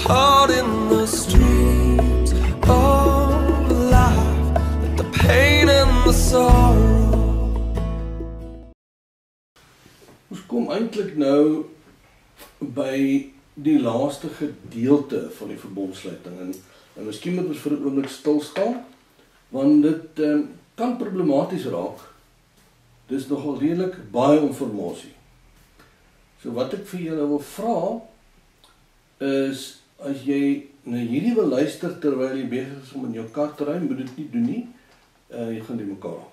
caught in the streams of life, like the pain and the sorrow. Ons kom eintlik nou by die laaste gedeelte van die verbondsluiting en miskien moet ons vir 'n oomblik stil staan, want dit kan problematies raak. Dis nogal redelik baie inligting. So wat ek vir julle wil vra is, as jy na hierdie wil luister terwyl jy besig is om in jou kar te ry, moet dit nie doen nie. Jy gaan die mekaar haal.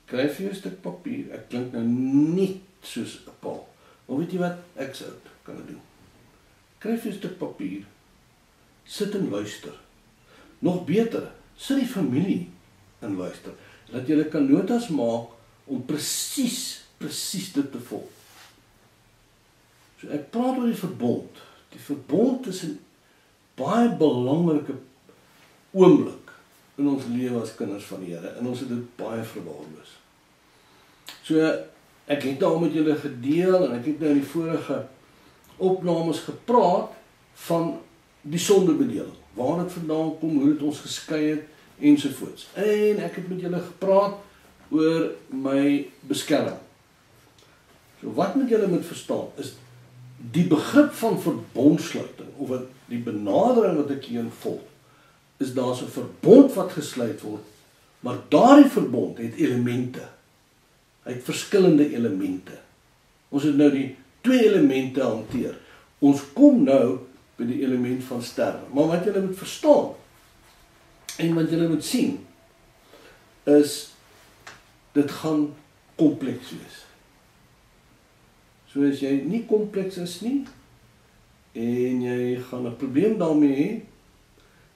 Kry vir jou 'n stuk papier. Ek klink nou nie soos 'n paal. Maar weet jy wat? Ek sou kan dit doen. Kry vir jou 'n stuk papier. Sit en luister. Nog beter, sit die familie en luister. Dat julle kan notas maak om presies dit te volg. So ek praat oor die verbond. Die verbond is 'n baie belangrike oomblik in ons lewe as kinders van die Here, en ons het dit baie verwaarloos. So ek het nou met julle gedeel en ek het nou in die vorige opnames gepraat van die sondebedeling, waar dit vandaan kom, hoe dit ons geskei het ensovoorts. En ek het met julle gepraat oor my beskerming. So wat moet julle moet verstaan is die begrip van verbondsluiting, of die benadering wat ek hier volg, is daar 'n verbond wat gesluit word, maar daardie verbond het elemente. Hy het verskillende elemente. Ons het nou die 2 elemente hanteer. Ons kom nou by die element van sterwe. Maar wat julle moet verstaan, en wat julle moet sien, is dit gaan kompleks wees. So as jy nie kompleks is nie, en jy gaan 'n probleem daarmee hê,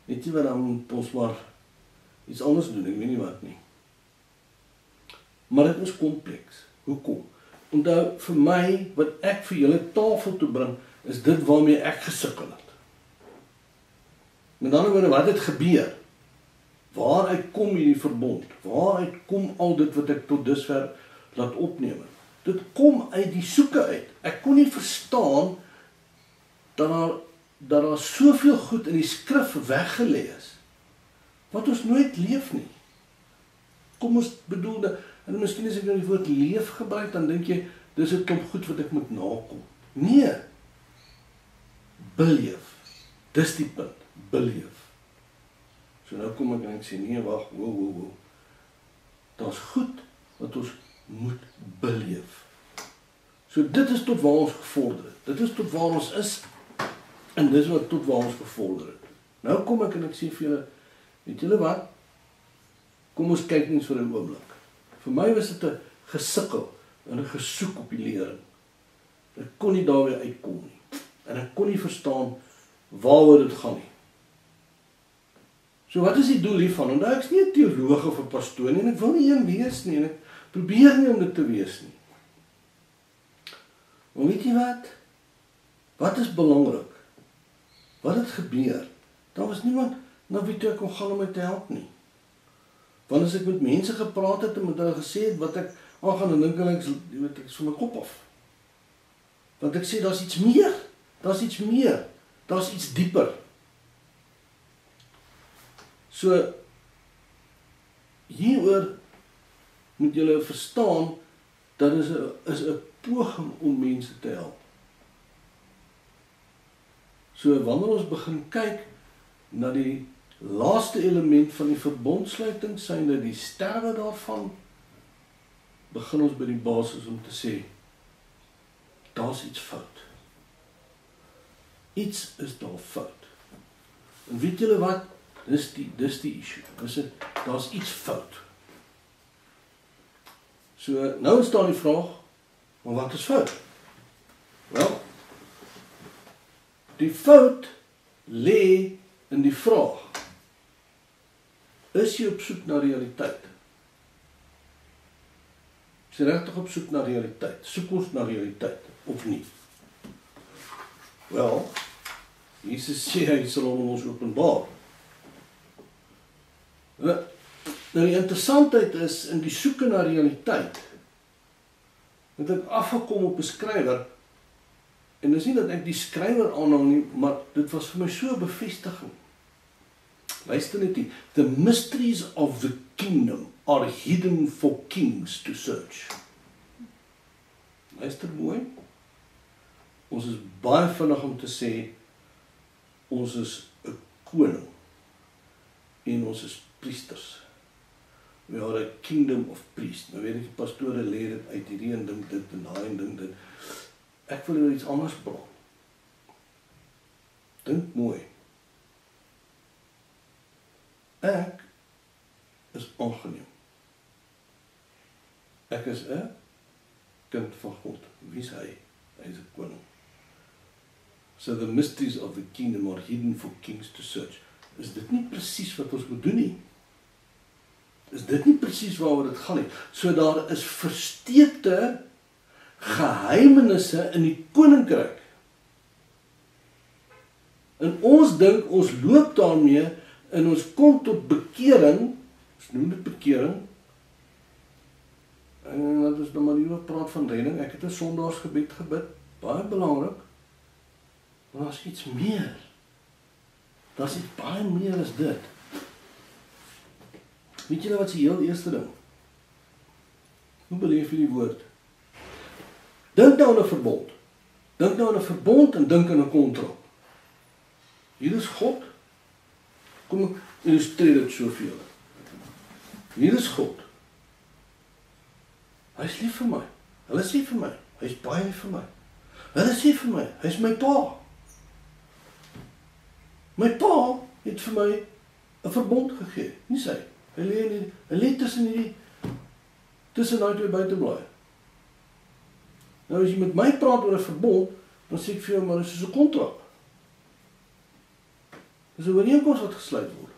weet jy wat, dan moet ons maar iets anders doen, ek weet nie wat nie. Maar dit is kompleks. Hoekom? Onthou, vir my, wat ek vir julle tafel toe bring, is dit waarmee ek gesukkel het. Met ander woorde, wat het gebeur? Waaruit kom hierdie verbond? Waaruit kom al dit wat ek tot dusver laat opneem? Dit kom uit die soeke uit. Ek kon nie verstaan dat daar soveel goed in die skrif weggelê is, wat ons nooit leef nie. Kom ons bedoel, en miskien as ek nou die woord leef gebruik, dan dink jy, dis 'n klomp goed wat ek moet nakom. Nee, beleef. Dis die punt, beleef. So nou kom ek en ek sê, nee, wag, wow. Daar's goed wat ons moet beleef. So dit is tot waar ons gevorder het. Dit is tot waar ons is, en dis wat tot waar ons gevorder het. Nou kom ek en ek sê vir julle, weet julle wat? Kom ons kyk eens vir 'n oomblik. Vir my was dit 'n gesukkel en 'n gesoek op die lering. Ek kon nie daarby uitkom nie. En ek kon nie verstaan waaroor dit gaan nie. So wat is die doel hiervan? Want ek is nie 'n teoloog of 'n pastoor nie, en ek wil nie een wees nie, en ek probeer nie om dit te wees nie. Maar weet jy wat? Wat is belangrik? Wat het gebeur? Daar was niemand na wie toe ek kon gaan om my te help nie. Want as ek met mense gepraat het en met hulle gesê het wat ek aangaan, dan dink hulle ek is van my kop af. Want ek sê daar's iets meer. Daar's iets meer. Daar's iets dieper. So hieroor moet julle verstaan dat is 'n poging om mense te help. So wanneer ons begin kyk na die laaste element van die verbondsluiting, synde die sterwe daarvan, begin ons by die basis om te sê, daar's iets fout. Iets is daar fout. En weet julle wat? Dis die issue. Daar's iets fout. So nou staan die vraag, maar wat is fout? Wel, die fout lê in die vraag, is jy op soek na realiteit? Is jy regtig op soek na realiteit? Soek ons na realiteit, of nie? Wel, Jesus sê hy sal hom ons openbaar. Nou die interessantheid is, in die soeke na realiteit, het ek afgekom op 'n skrywer, En dis nie dat ek die skrywer aanhang nie, maar dit was vir my so 'n bevestiging. Luister net hier. The mysteries of the kingdom are hidden for kings to search. Luister mooi. Ons is baie vinnig om te sê, ons is 'n koning. En ons is priesters. We are a kingdom of priests. Nou weet ek, die pastore leer dit uit, hierdie en dink dit, en daai en dink dit. Ek wil oor iets anders praat. Dink mooi. Ek is aangeneem. Ek is 'n kind van God. Wie is hy? Hy is 'n koning. So the mysteries of the kingdom are hidden for kings to search. Is dit nie presies wat ons moet doen nie? Is dit nie presies waaroor dit gaan nie? So daar is versteekte geheimenisse in die koninkryk. En ons dink ons loop daarmee en ons kom tot bekering, ons noem dit bekering. En dat ons nou maar nie praat van redding. Ek het 'n Sondagsgebed gebid, baie belangrik. Maar daar's iets meer. Daar's iets baie meer as dit. Weet julle wat is die heel eerste ding? Hoe beleef jy die woord? Dink nou aan 'n verbond. Dink nou aan 'n verbond en dink aan 'n kontrak. Hier is God. Kom ek illustreer dit soveel. Hier is God. Hy is lief vir my. Hulle is lief vir my. Hy is baie lief vir my. Hulle is lief vir my. Hy is my pa. My pa het vir my 'n verbond gegee. Nie sy. Hy lê tussen daai twee buiteblaaie. Nou as jy met my praat oor 'n verbond, dan sê ek vir jou, maar dit is soos 'n kontrak. Dis 'n ooreenkoms wat gesluit word.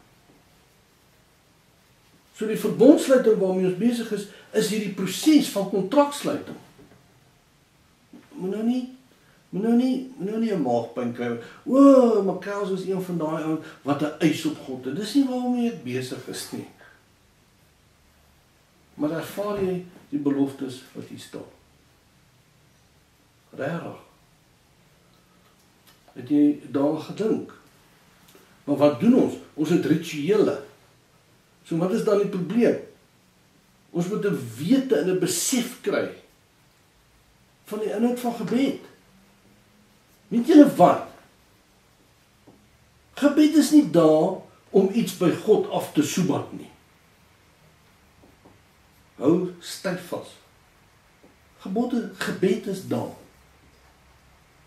So die verbondsluiting waarmee ons besig is hierdie proses van kontraksluiting. Moet nou nie 'n maagpyn kry. O, Makels is een van daai ou wat 'n eis op God het. Dis nie waarmee ek besig is nie. Maar ervaar jy die beloftes wat hier staan? Regtig. Het jy daaraan gedink? Maar wat doen ons? Ons het rituele. So wat is dan die probleem? Ons moet 'n wete en 'n besef kry van die inhoud van gebed. Weet julle wat? Gebed is nie daar om iets by God af te soebat nie. Hou styf vas. Gebed is daar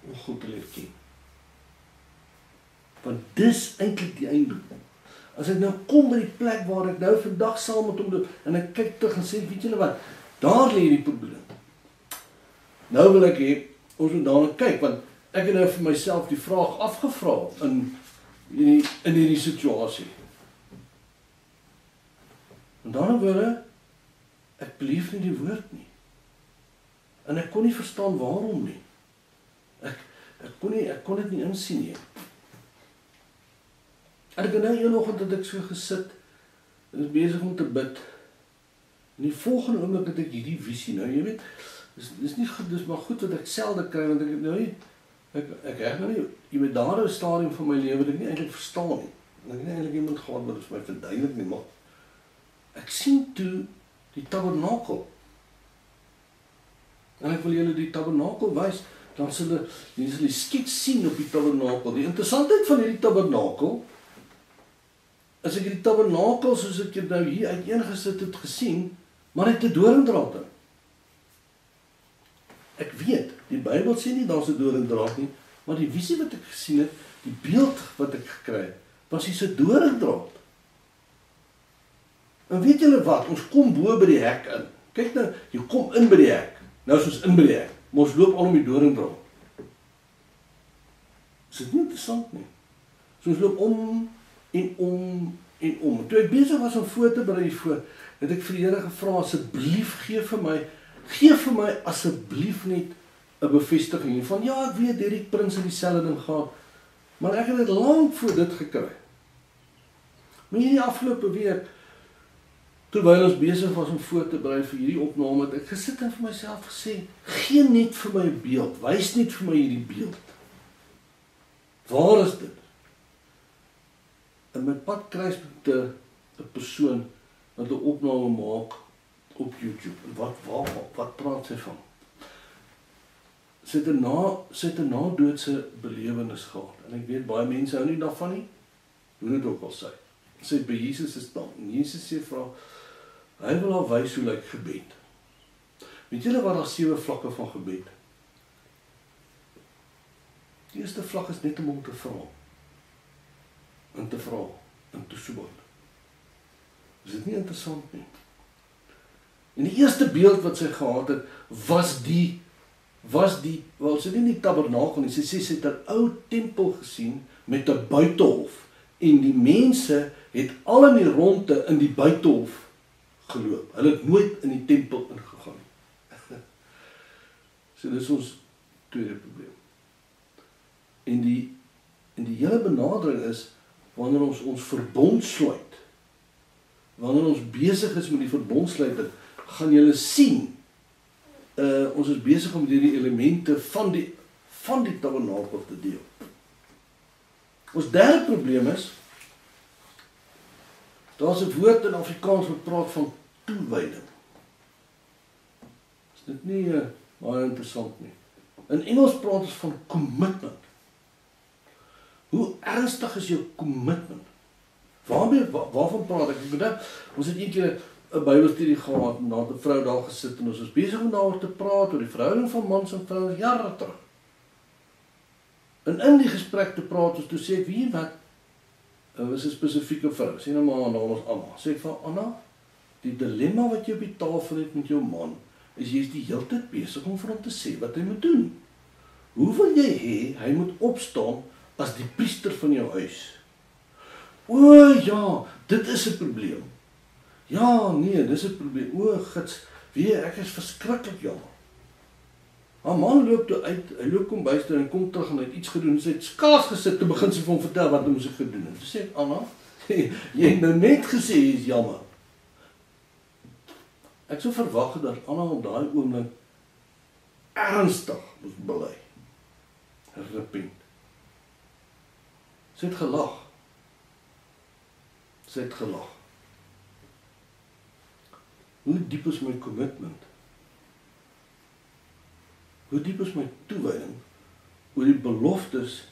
om God te leer ken. Want dis eintlik die einddoel. As ek nou kom by die plek waar ek nou vandag saam met hom loop en ek kyk terug en sê, weet julle wat? Daar lê die probleem. Nou wil ek hê ons moet daarna kyk, want ek het nou vir myself die vraag afgevra in hierdie situasie. En daarom ek beleef nie die woord nie. En ek kon nie verstaan waarom nie. Ek kon dit nie insien nie. En ek het nou eenoggend dat ek so gesit en is besig om te bid. En die volgende oomblik het ek hierdie visie. Nou jy weet, dis nie goed, dis maar goed wat ek selde kry, want ek nou nie, ek reg nou nie, jy weet daar 'n stadium van my lewe wat ek nie eintlik verstaan nie. Ek het nie eintlik iemand gehad wat vir my verduidelik nie, maar ek sien toe die tabernakel. En ek wil julle die tabernakel wys, dan sal julle skets sien op die tabernakel. Die interessantheid van hierdie tabernakel, as ek die tabernakel soos ek dit nou hier uiteengesit het gesien, maar ek het 'n doringdraad in. Ek weet, die Bybel sê nie daar's 'n doringdraad nie, maar die visie wat ek gesien het, die beeld wat ek gekry het, was hier 'n doringdraad. En weet julle wat, ons kom bo by die hek in. Kyk nou, jy kom in by die hek. Nou is ons in by die hek, maar ons loop al om die doringdraad. Is dit nie interessant nie? So ons loop om en om en om. Toe ek besig was om voor te berei voor, het ek vir die Here gevra, asseblief gee vir my asseblief net 'n bevestiging van, ja, ek weet hierdie prins en dieselfde ding gaan, maar ek het dit lank voor dit gekry. Maar hierdie afgelope week, Terwyl ons besig was om voor te berei vir hierdie opname, het ek gesit en vir myself gesê, gee net vir my 'n beeld, wys net vir my hierdie beeld. Waar is dit? In my pad kruis met 'n persoon wat 'n opname maak op YouTube. En wat praat sy van? Sy het 'n na-doodse belewenis gehad. En ek weet baie mense hou nie daarvan nie. Hoe dit ook al sy. Sy het by Jesus gestaan. En Jesus sê vir haar, hy wil haar wys hoe lyk gebed. Weet julle wat daar 7 vlakke van gebed? Die eerste vlak is net om te vra. En te vra. En te soek. Is dit nie interessant nie? En die eerste beeld wat sy gehad het, was die, wel sy het nie die tabernakel nie, sy het 'n ou tempel gesien met 'n buitehof, en die mense het al in die rondte in die buitehof geloop. Hulle het nooit in die tempel ingegaan nie. So dis ons tweede probleem. En die hele benadering is, wanneer ons verbond sluit, wanneer ons besig is met die verbondsluiting, gaan julle sien, ons is besig om die elemente van die tabernakel te deel. Ons derde probleem is, daar is 'n woord in Afrikaans wat praat van toewyding. Is dit nie baie interessant nie? In Engels praat ons van commitment. Hoe ernstig is jou commitment? Waarvan praat ek? Ek bedoel, ons het een keer 'n Bybelstudie gehad, en daar het 'n vrou daar gesit, en ons was besig om daaroor te praat, oor die verhouding van mans en vrouens, jare terug. En in die gesprek te praat, toe sê ek, weet wat, was 'n spesifieke vrou, sê nou maar, naam is Anna, sê ek van, Anna, die dilemma wat jy op die tafel het met jou man, is jy is die hele tyd besig om vir hom te sê wat hy moet doen. Hoe wil jy hê, hy moet opstaan as die priester van jou huis? O ja, dit is 'n probleem. Ja, nee, dis 'n probleem. O, gits, ek is verskriklik jammer. Haar man loop toe uit, hy loop kombuis toe en kom terug en hy het iets gedoen. Sy het skaars gesit te begin sy vir hom vertel wat hy moes gedoen het. Toe sê ek, Anna, jy het nou net gesê jy is jammer. Ek sou verwag het dat Anna op daai oomblik ernstig moes bely. Repent. Sy het gelag. Sy het gelag. Hoe diep is my commitment? Hoe diep is my toewyding oor die beloftes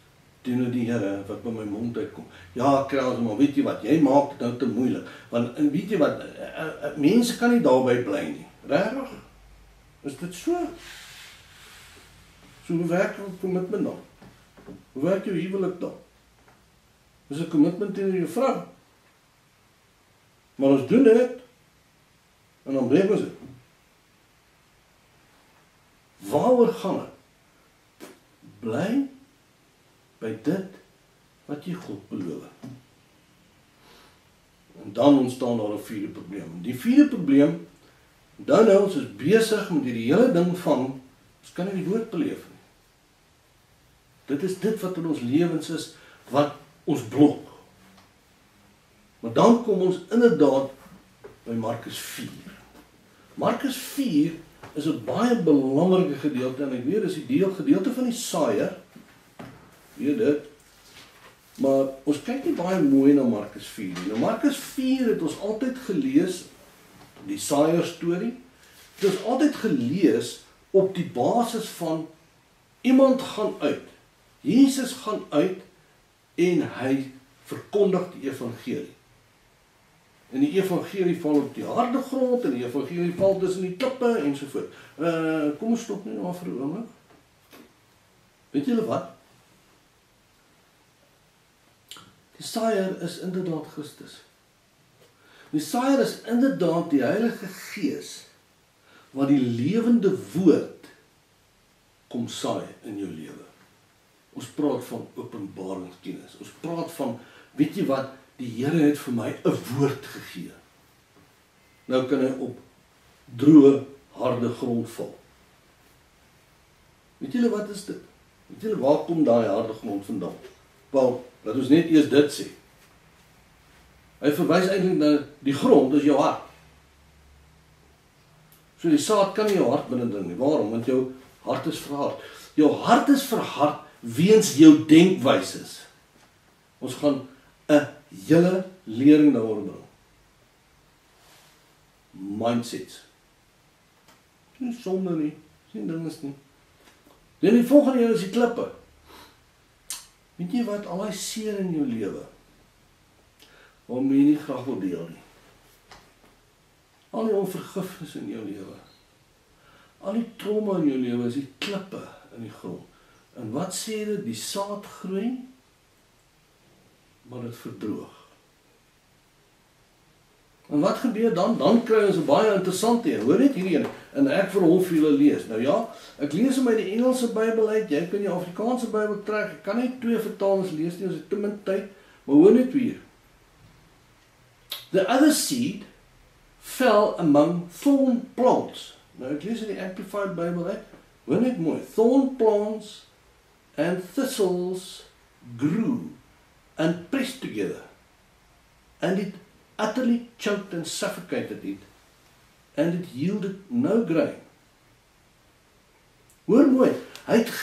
teenoor die Here wat by my mond uitkom? Ja, Kraus, maar weet jy wat, jy maak dit nou te moeilik. Want weet jy wat, mense kan nie daarby bly nie. Regtig? Is dit so? So hoe werk jou commitment dan? Hoe werk jou huwelik dan? Dis 'n commitment teenoor jou vrou. Maar ons doen dit, en dan breek ons dit. Waaroor gaan het? Bly by dit wat jy God beloof. En dan ontstaan daar 'n vierde probleem. Die vierde probleem, dan nou, ons is besig met die hele ding van, ons kan nie die woord beleef nie. Dit is dit wat in ons lewens is, wat ons blok. Maar dan kom ons inderdaad by Markus 4. Markus 4 is 'n baie belangrike gedeelte, en ek weet, is die gedeelte van die saaier, weet dit, maar ons kyk nie baie mooi na Markus 4 nie. Nou Markus 4 het ons altyd gelees, die saaier storie, het ons altyd gelees op die basis van, iemand gaan uit, Jesus gaan uit, en hy verkondig die evangelie. En die evangelie val op die harde grond, en die evangelie val tussen die klippe, ensovoort. Kom ons stop nie maar vir 'n oomblik. Weet julle wat? Die saaier is inderdaad Christus. Die saaier is inderdaad die Heilige Gees, wat die lewende woord kom saai in jou lewe. Ons praat van openbaringskennis. Ons praat van, weet jy wat, die Here het vir my 'n woord gegee. Nou kan hy op droë, harde grond val. Weet julle wat is dit? Weet julle waar kom daai harde grond vandaan? Wel, laat ons net eers dit sê. Hy verwys eintlik na die grond, is jou hart. So die saad kan nie jou hart binnendring nie. Waarom? Want jou hart is verhard. Jou hart is verhard weens jou denkwyses. Ons gaan 'n hele lering daaroor bring. Mindsets. Nie sonde nie, sien dinges nie. Dan die volgende een is die klippe. Weet jy wat, al die seer in jou lewe, waarom jy nie graag wil deel nie. Al die onvergifnis in jou lewe, al die trauma in jou lewe is die klippe in die grond. En wat sê dit? Die saad groei, maar dit verdroog. En wat gebeur dan? Dan kry ons 'n baie interessante een. Hoor net hierdie een, en ek vir hom vir julle lees. Nou ja, ek lees hom uit die Engelse Bybel uit, jy kan die Afrikaanse Bybel trek, ek kan nie 2 vertalings lees nie, ons het te min tyd, maar hoor net hier. The other seed fell among thorn plants. Nou ek lees in die Amplified Bybel uit, hoor net mooi, thorn plants and thistles grew and pressed together, and it utterly choked and suffocated it, and it yielded no grain. Hoor mooi,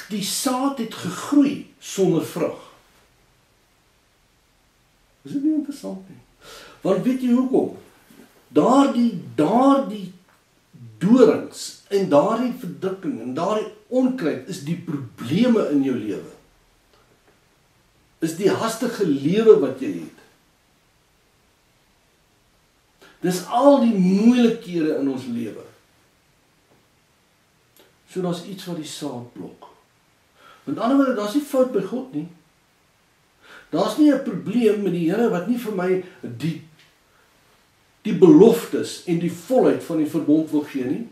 die saad het gegroei sonder vrug. Is dit nie interessant nie? Want weet jy hoekom? Daardie dorings en daardie verdrukking en daardie onkruid is die probleme in jou lewe. Is die hastige lewe wat jy het. Dis al die moeilikhede in ons lewe. So daar's iets wat die saad blok. Met ander woorde, daar's nie fout by God nie. Daar's nie 'n probleem met die Here wat nie vir my die beloftes en die volheid van die verbond wil gee nie.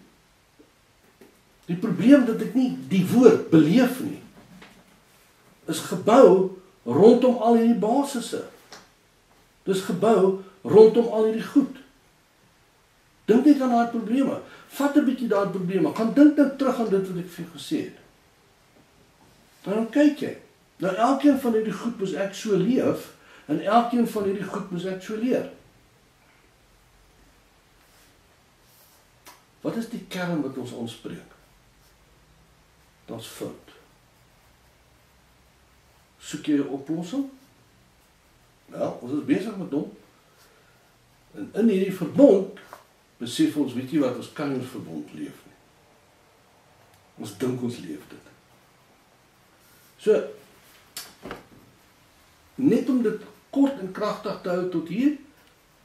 Die probleem dat ek nie die woord beleef nie, is gebou rondom al hierdie basisse. Dis gebou rondom al hierdie goed. Dink net aan daai probleme. Vat 'n bietjie daai probleme. Gaan dink terug aan dit wat ek vir jou gesê het. Dan kyk jy. Nou elkeen van hierdie goed moes ek so leef en elkeen van hierdie goed moes ek so leer. Wat is die kern wat ons aanspreek? Daar's fout. Soek jy 'n oplossing? Wel, ons is besig met hom. En in hierdie verbond besef ons, weet jy wat, ons kan nie ons verbond leef nie. Ons dink ons leef dit. So, net om dit kort en kragtig te hou tot hier,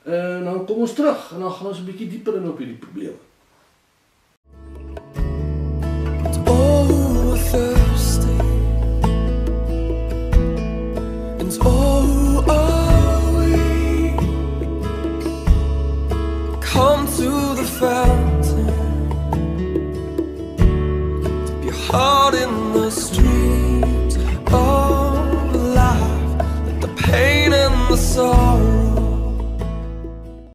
en dan kom ons terug, en dan gaan ons 'n bietjie dieper in op hierdie probleme. Thirsty, and oh, are we come to the fountain, dip your heart in the streams of life, let the pain and the sorrow